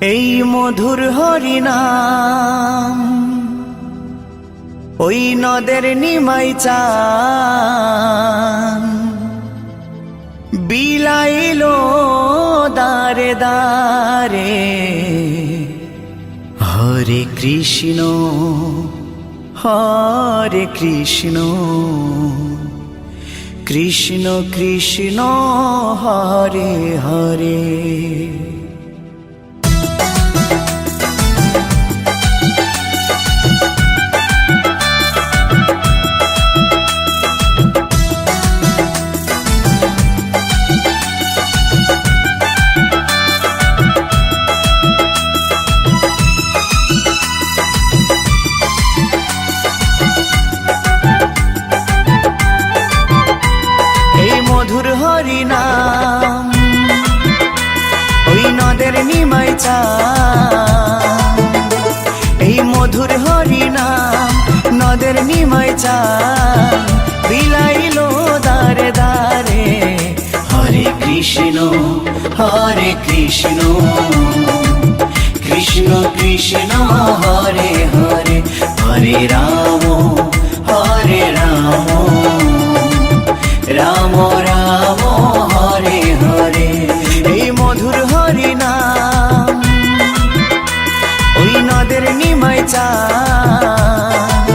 এই মধুর হরিনাম ওই নদের নিমাই চান বিলাইলো দারে দারে। হরে কৃষ্ণ হরে কৃষ্ণ কৃষ্ণ কৃষ্ণ হরে হরে। মধুর হরিনাম ওই নদের নিমাই চান, এই মধুর হরিনাম নদের নিমাই চান বিলাইলো দারে দারে। হরে কৃষ্ণ কৃষ্ণ কৃষ্ণ হরে হরে। হরে রাম রাম রাম হরে হরে। এই মধুর হরিনাম ওই নদের নিমাই চান,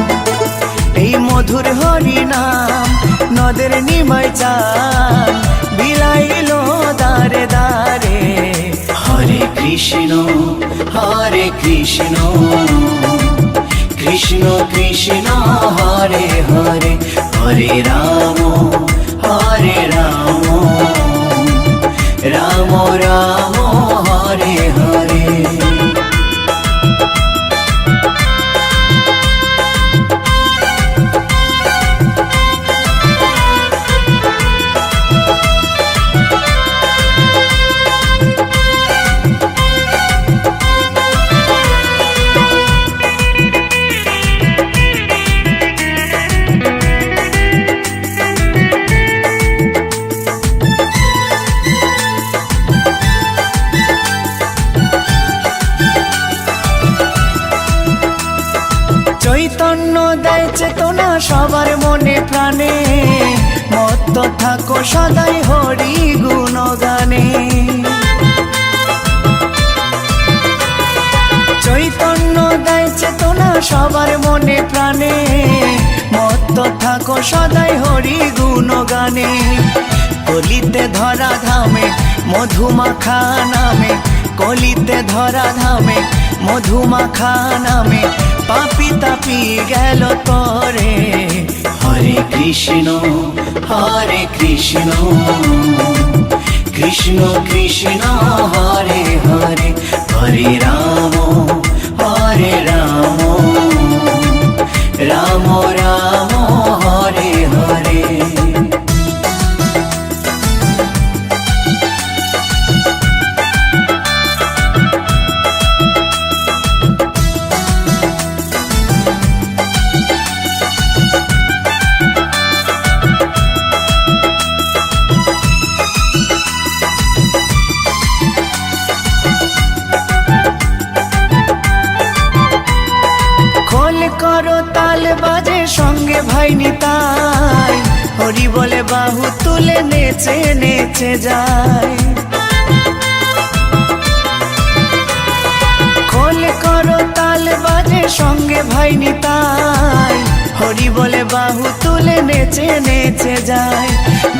এই মধুর হরিনাম নদের নিমাই চান বিলাইলো দারে দারে। হরে কৃষ্ণ কৃষ্ণ কৃষ্ণ হরে হরে। হরে রাম রাম রাম হরে হরে। চৈতন্য দেয় চেতনা সবার মনে প্রাণে, মত্ত থাকো সদাই হরি গুণগানে। চৈতন্য দেয় চেতনা সবার মনে প্রাণে, মত্ত থাকো সদাই হরি গুণগানে। কলিতে ধরা ধামে মধুমাখা নামে, কলিতে ধরা ধামে মধুমাখা নামে পাপি তাপি গেল তরে। হরে কৃষ্ণ কৃষ্ণ কৃষ্ণ হরে হরে। হরে রাম রাম রাম হরে হরে। করো তাল বাজে সঙ্গে ভাই নিতাই, হরি বলে বাহু তুলে নেচে নেচে যায়। খোল করো তাল বাজে সঙ্গে ভাই নিতাই, হরি বলে বাহু তুলে নেচে নেচে যায়।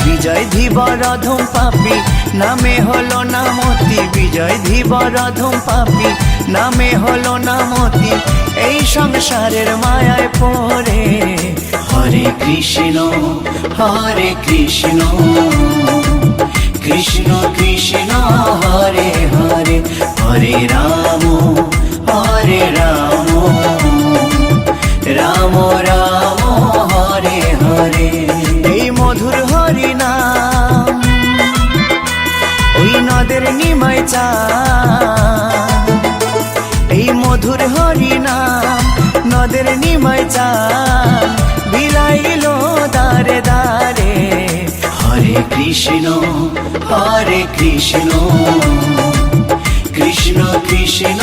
বিজয় ধীবর অধম পাপী নামে হলো নামতি, বিজয় ধীবর অধম পাপী নামে হলো নামতি এই সংসারের মায়ায় পড়ে। হরে কৃষ্ণ কৃষ্ণ কৃষ্ণ হরে হরে। হরে রাম রাম রাম হরে হরে। এই মধুর হরিনাম ওই নদের নিমাই চান, এই মধুর হরিনাম নদের নিমাই চান বিলাইলো দারে দারে। হরে কৃষ্ণ কৃষ্ণ কৃষ্ণ কৃষ্ণ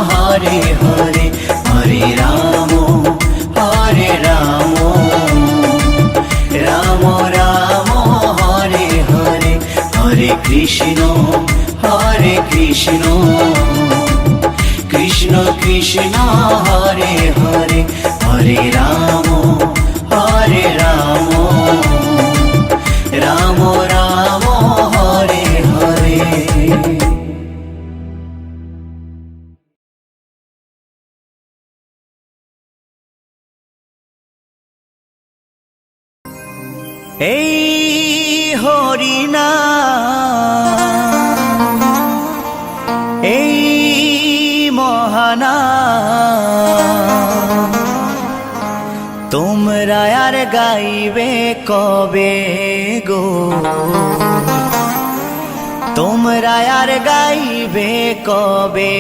হরে হরে হরে রাম রাম রাম হরে হরে হরে কৃষ্ণ কৃষ্ণ কৃষ্ণ হরে হরে হরে রাম রাম রাম হরে হরে। এই হরিনাম এই মহানাম তোমরা আর গাইবে কবে গো, তোমরা আর গাইবে কবে।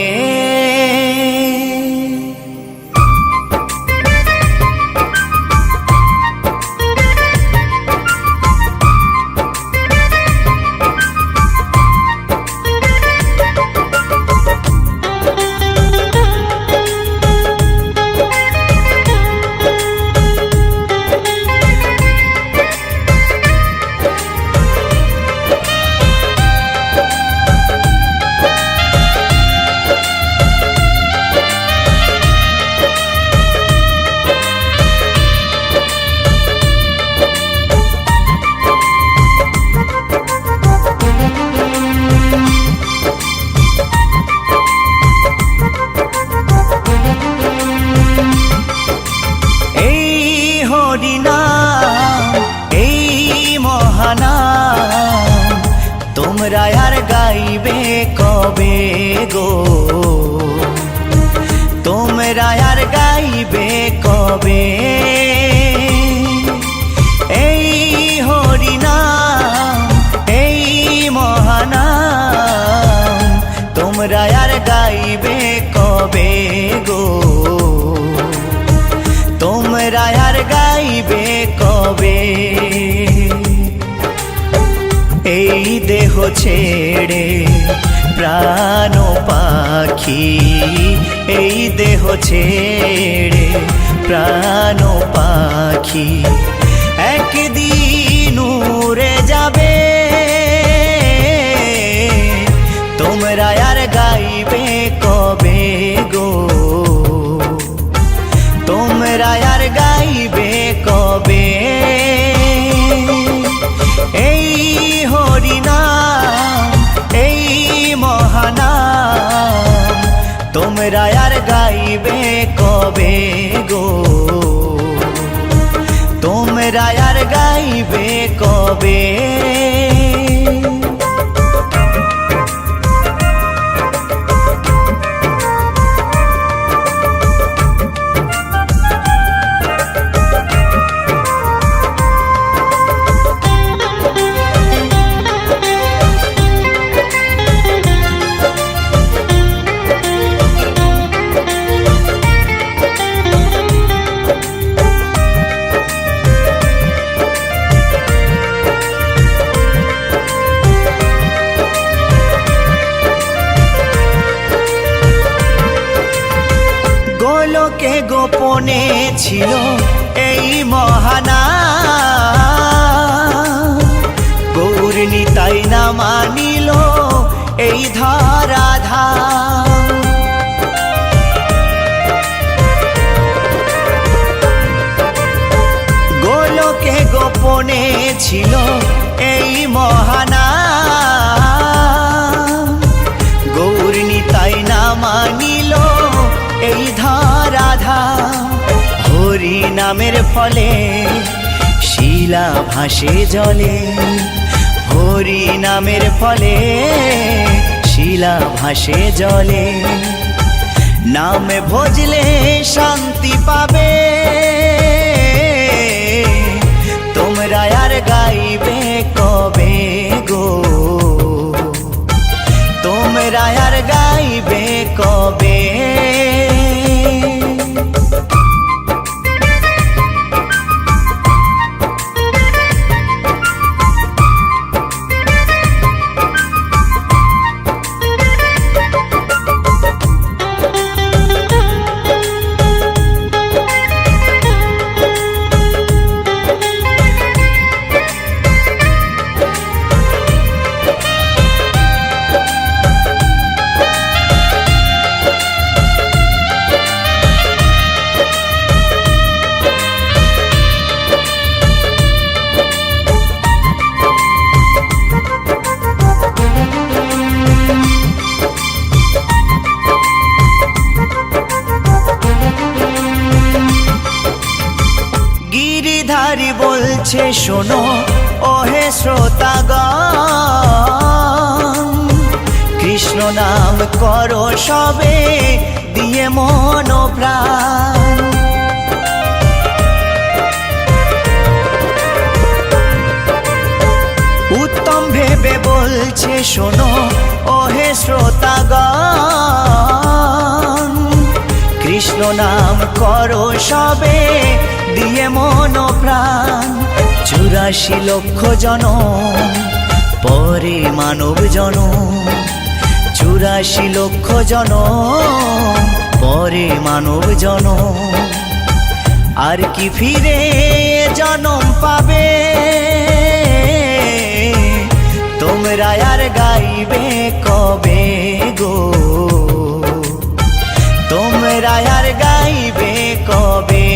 তোমরা আর গাইবে কবে গো, তোমরা আর গাইবে কবে। এই হরিনাম এই মহানাম তোমরা আর গাইবে কবে গো, তোমরা আর গাইবে কবে। এই দেহ ছেড়ে প্রাণ পাখি, এই দেহ ছেড়ে প্রাণ পাখি একদিন উড়ে যাবে। তোমরা আর গাইবে কবে গো, তোমরা আর গাইবে কবে। এই হরিনাম এই মহানাম তোমরা আর গাইবে কবে গো, তোমরা আর গাইবে কবে। গোলকে গোপনে ছিল এই মহানাম, গৌর নিতাই না মানিল এই ধরাধাম। গোলকে গোপনে ছিল এই মহানাম, গৌর নিতাই না মানিল এই ধরাধাম। হরি নামের ফলে শিলা ভাসে জলে, হরি নামের ফলে শিলা ভাসে জলে। নাম ভজলে শান্তি পাবে, তোমরা আর গাইবে কবে গো, তোমরা আর গাইবে কবে। বলছে শোনো ওহে শ্রোতাগণ, কৃষ্ণ নাম করো সবে দিয়ে মন প্রাণ। উত্তম ভেবে বলছে শোনো ওহে শ্রোতাগণ, কৃষ্ণ নাম করো সবে দিয়ে মন প্রাণ। 84 লক্ষ জনম পরে মানব জনম, 84 লক্ষ জনম পরে মানব জনম। আর কি ফিরে জনম পাবে তোমরা আর গাইবে কবে গো, তোমরা আর গাইবে কবে।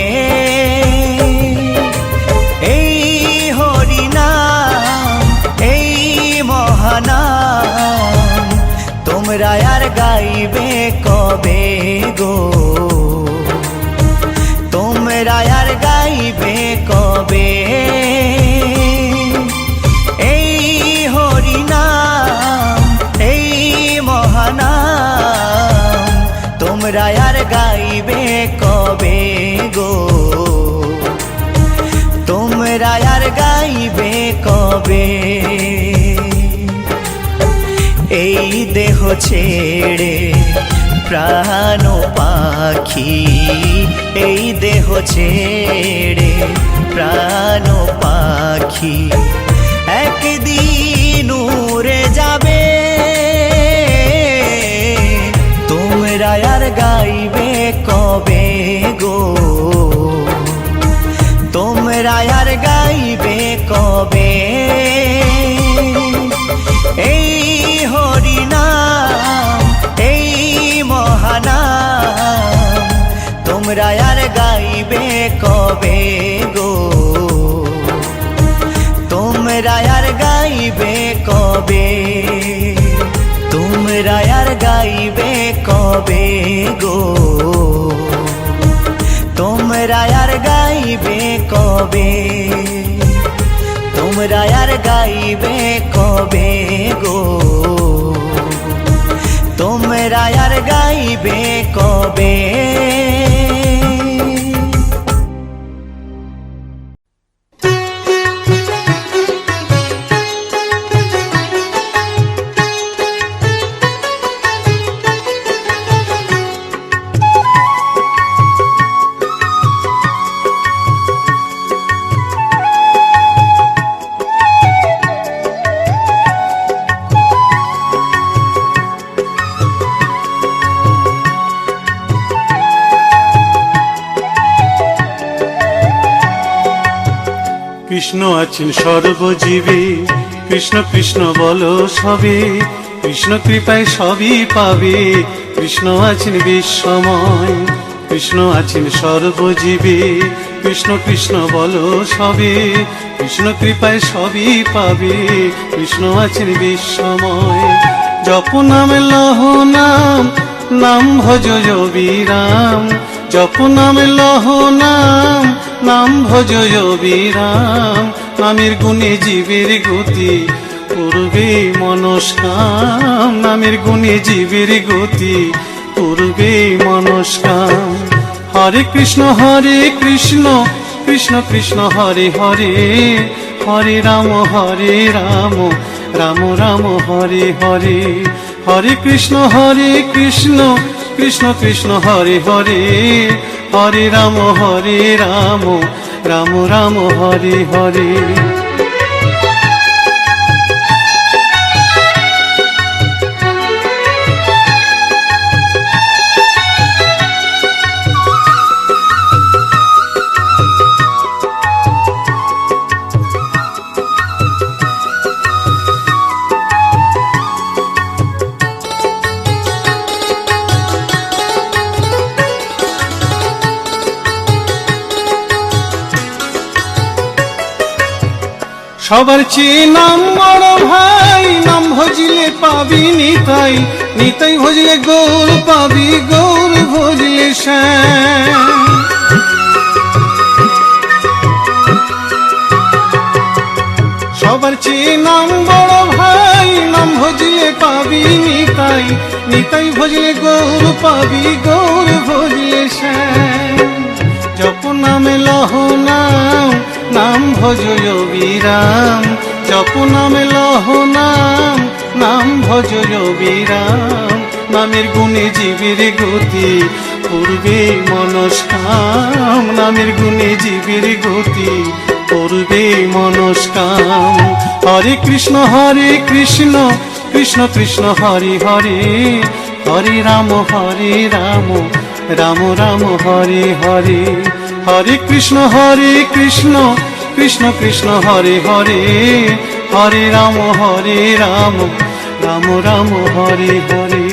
এই হরিনাম এই মহানাম তোমরা আর গাইবে কবে গো, তোমরা আর গাইবে কবে। এই হরিনাম এই মহানাম তোমরা আর গাইবে কবে গো, তোমরা আর গাইবে কবে। এই দেহ ছেড়ে প্রাণ পাখি, এই দেহ ছেড়ে প্রাণ পাখি একদিন উড়ে যাবে, তোমরা আর গাইবে কবে গো, তোমরা আর গাইবে কবে। এই হরিনাম এই মহানাম তোমরা আর গাইবে কবে গো, তোমরা আর গাইবে কবে, তোমরা আর গাইবে কবে গো, তোমরা আর গাইবে কবে, তোমরা আর গাইবে কবে গো, তোমরা আর গাইবে কবে। কৃষ্ণ আছেন সর্বজীবে, কৃষ্ণ কৃষ্ণ বলো সবে, কৃষ্ণ কৃপায় সবই পাবে। কৃষ্ণ আছেন বিশ্বময়, কৃষ্ণ আছেন সর্বজীবে, কৃষ্ণ কৃষ্ণ বলো সবে, কৃষ্ণ কৃপায় সবই পাবে। কৃষ্ণ আছেন বিশ্বময়। জপ নাম লহ নাম, নাম ভজ বিরাম, জপ নাম লহ নাম, নাম ভজ বিরাম। নামের গুণে জীবের গতি পূর্বে মনস্কাম, নামের গুণে জীবের গতি পূর্বে মনস্কাম। হরে কৃষ্ণ কৃষ্ণ কৃষ্ণ হরে হরে, হরে রাম রাম রাম হরে হরে। হরে কৃষ্ণ কৃষ্ণ কৃষ্ণ হরে হরে, হরে রাম রাম রাম হরে হরে। সবার চেয়ে নাম বড় ভাই, নাম ভজিলে পাবি নিতাই, নিতাই ভজলে গৌর পাবি, গৌর ভজলে শ্যাম। চেয়ে নাম বড় ভাই, নাম ভজলে পাবি নিতাই, নিতাই ভজলে গৌর পাবি, গৌর ভজলে শ্যাম। জপ নামে লহ নাম, নাম ভজ অবিরাম, জপ নামে লহ নাম, নাম ভজ অবিরাম। নামের গুণে জীবের গতি পূর্বে মনস্কাম, নামের গুণে জীবের গতি পূর্বে মনস্কাম। হরে কৃষ্ণ কৃষ্ণ কৃষ্ণ হরে হরে, হরে রাম রাম রাম হরে হরে। হরে কৃষ্ণ কৃষ্ণ কৃষ্ণ হরে হরে, হরে রাম রাম রাম হরে হরে।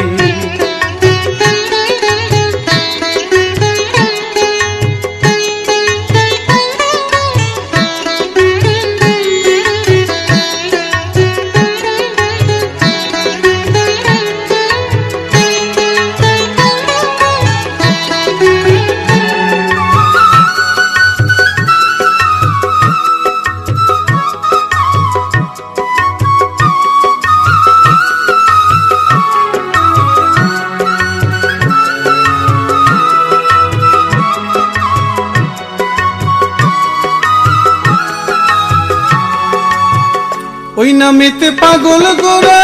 ওই নামেতে পাগল গোরা,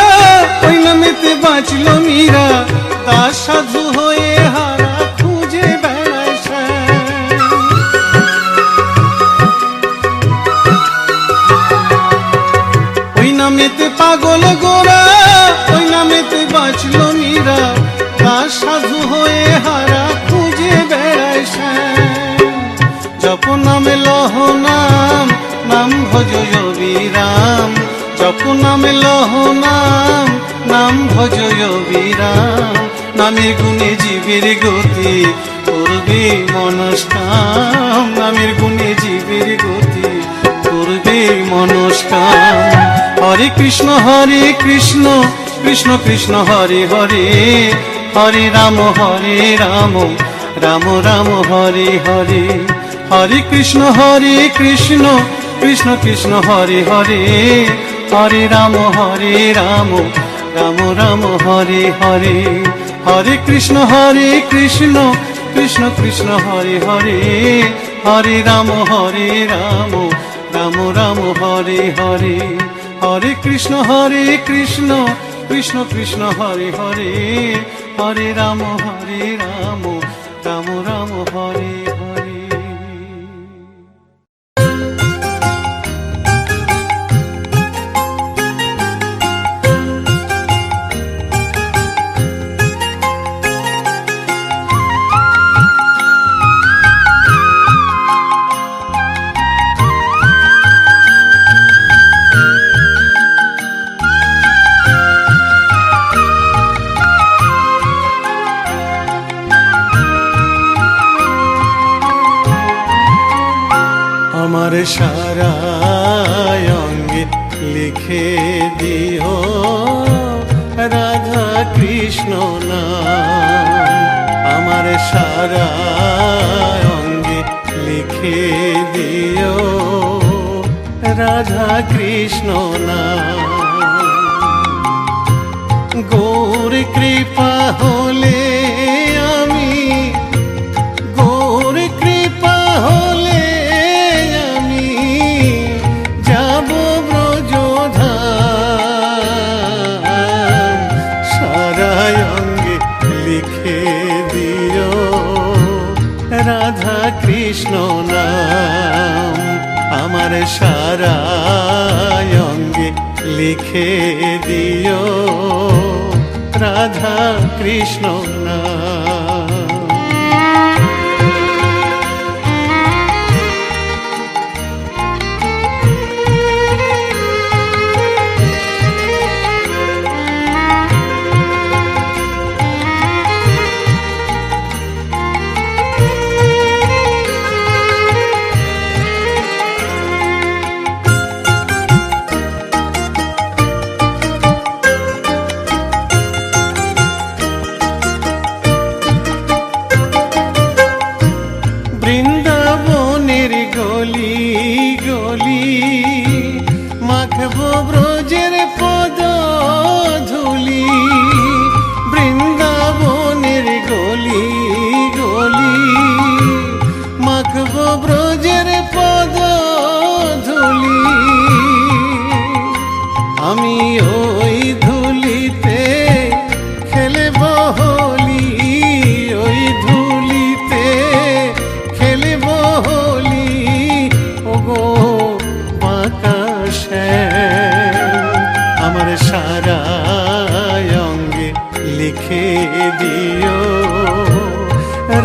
ওই নামেতে বাঁচল মীরা, দাস সাধু হয়ে হারা খুঁজে বেড়ায় শ্যাম। ওই নামেতে পাগল গোরা, ওই নামেতে বাঁচল মীরা, দাস সাধু হয়ে হারা খুঁজে বেড়ায় শ্যাম। জপ নামে লহ নাম, নাম ভজ অবিরাম, জপ নামে লহ নাম, নাম ভজ অবিরাম। নামের গুণে জীবের গতি পূর্বে মনস্কাম, নামের গুণে জীবের গতি পূর্বে মনস্কাম। হরে কৃষ্ণ কৃষ্ণ কৃষ্ণ হরে হরে, হরে রাম রাম রাম হরে হরে। হরে কৃষ্ণ কৃষ্ণ কৃষ্ণ হরে হরে, হরে রাম রাম রাম হরে হরে। হরে কৃষ্ণ কৃষ্ণ কৃষ্ণ হরে হরে, হরে রাম রাম রাম হরে হরে। হরে কৃষ্ণ কৃষ্ণ কৃষ্ণ হরে হরে, হরে রাম রাম রাম হরে হরে। আমার সারা অঙ্গে লিখে দিও রাধা কৃষ্ণ নাম, আমার সারা অঙ্গে লিখে দিও রাধা কৃষ্ণ নাম। গৌর কৃপা হলে আমি, গৌর কৃপা হলে আমি যাব ব্রজধাম। সারা অঙ্গে লিখে দিও রাধা কৃষ্ণ নাম, আমার সারা অঙ্গে লিখে দিও রাধা কৃষ্ণ নাম।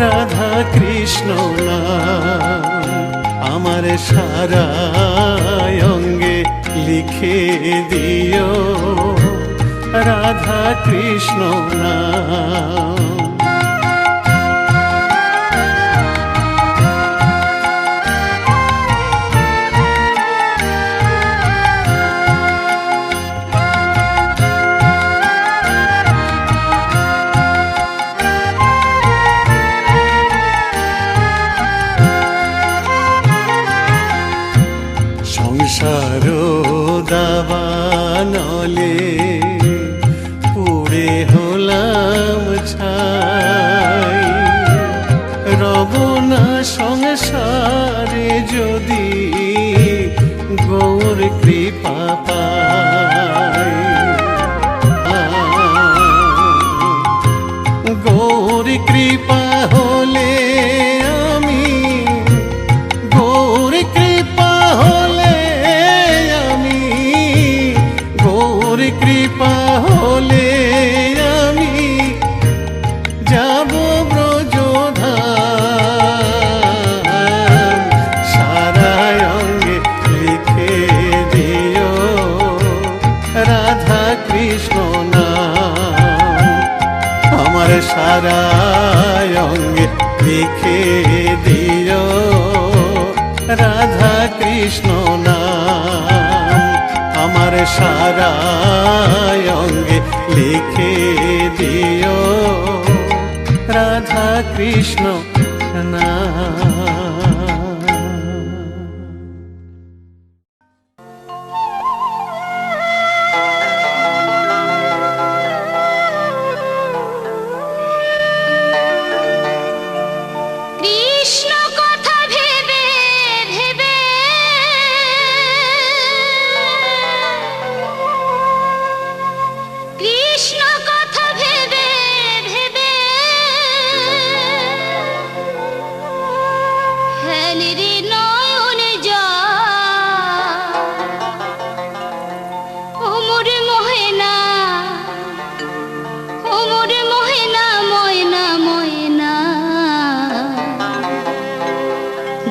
রাধা কৃষ্ণ নাম আমার সারা অঙ্গে লিখে দিও, রাধা কৃষ্ণ নাম। সংসার দাবানলে পুড়ে হলাম ছাই, রব না সংসারে যদি গৌর কৃপা পাই। গৌর কৃপা হলে আমি, গৌর কৃপা হলে আমি, গৌর কৃপা হলে আমি যাব ব্রজধাম। সারা অঙ্গে লিখে দিও রাধা কৃষ্ণ নাম আমার সারা অঙ্গে লিখে দিও রাধা কৃষ্ণ নাম আমার সারা অঙ্গে লিখে দিও রাধা কৃষ্ণ নাম।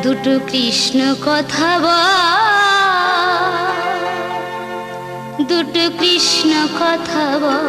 দুটো কৃষ্ণ কথা বল, দুটো কৃষ্ণ কথা বল।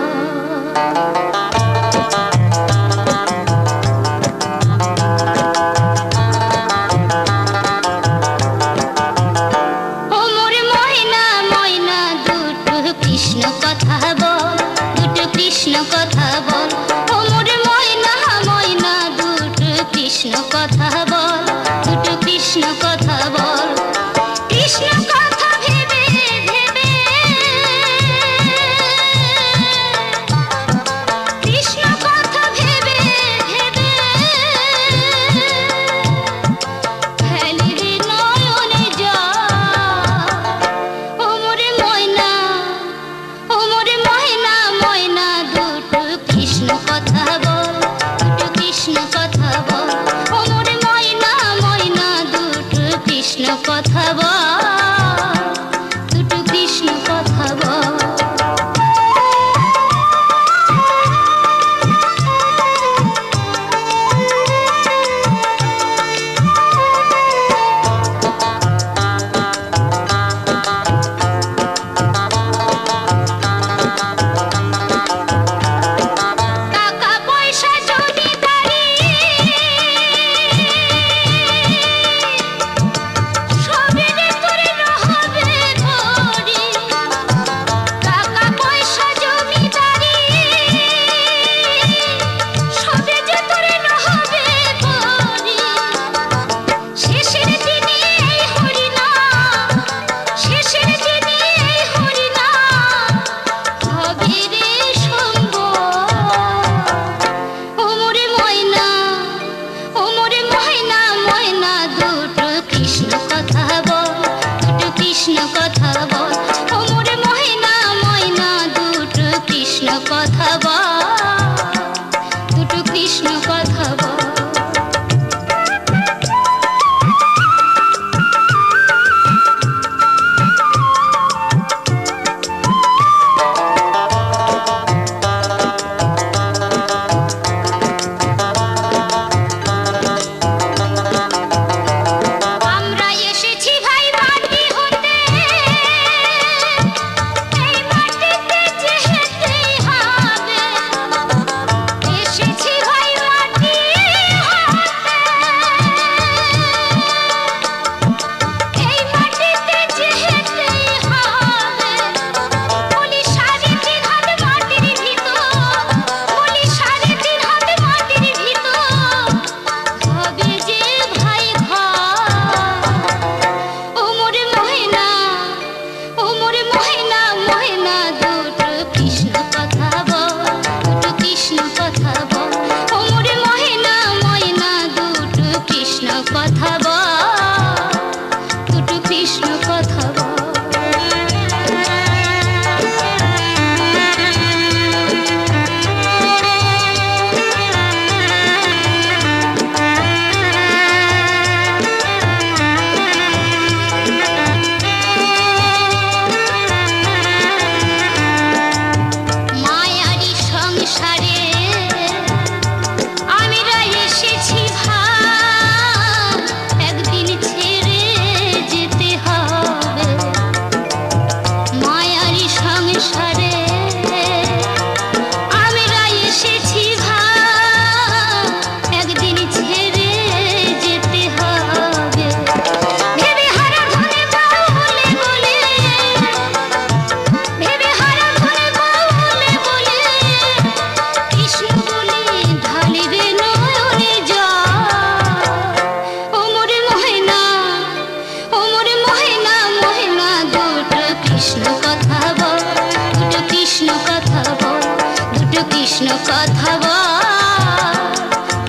কথা বল,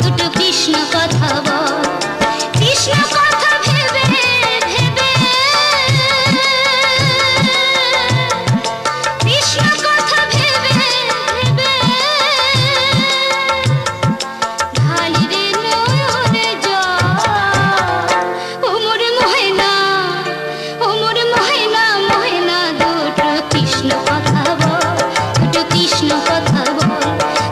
দুটো কৃষ্ণ কথা বল, কৃষ্ণ কথা ভেবে ভেবে, কৃষ্ণ কথা ভেবে ভেবে, ঢালি রে নয়নে জল, ওমর মহেনা, ওমর মহেনা, মহেনা, দুটো কৃষ্ণ কথা বল, দুটো কৃষ্ণ কথা বল,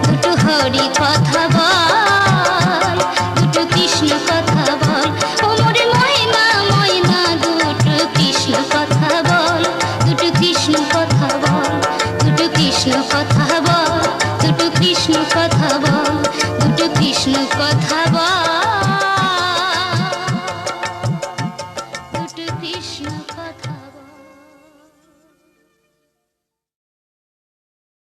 দুটো হরি কথা বল, দুটো কৃষ্ণ কথা বল, ওমর মহেনা, মহেনা, দুটো কৃষ্ণ কথা বল, দুটো কৃষ্ণ কথা বল, দুটো কৃষ্ণ কথা বল, দুটো কৃষ্ণ কথা বল, দুটো কৃষ্ণ কথা বল, দুটো কৃষ্ণ কথা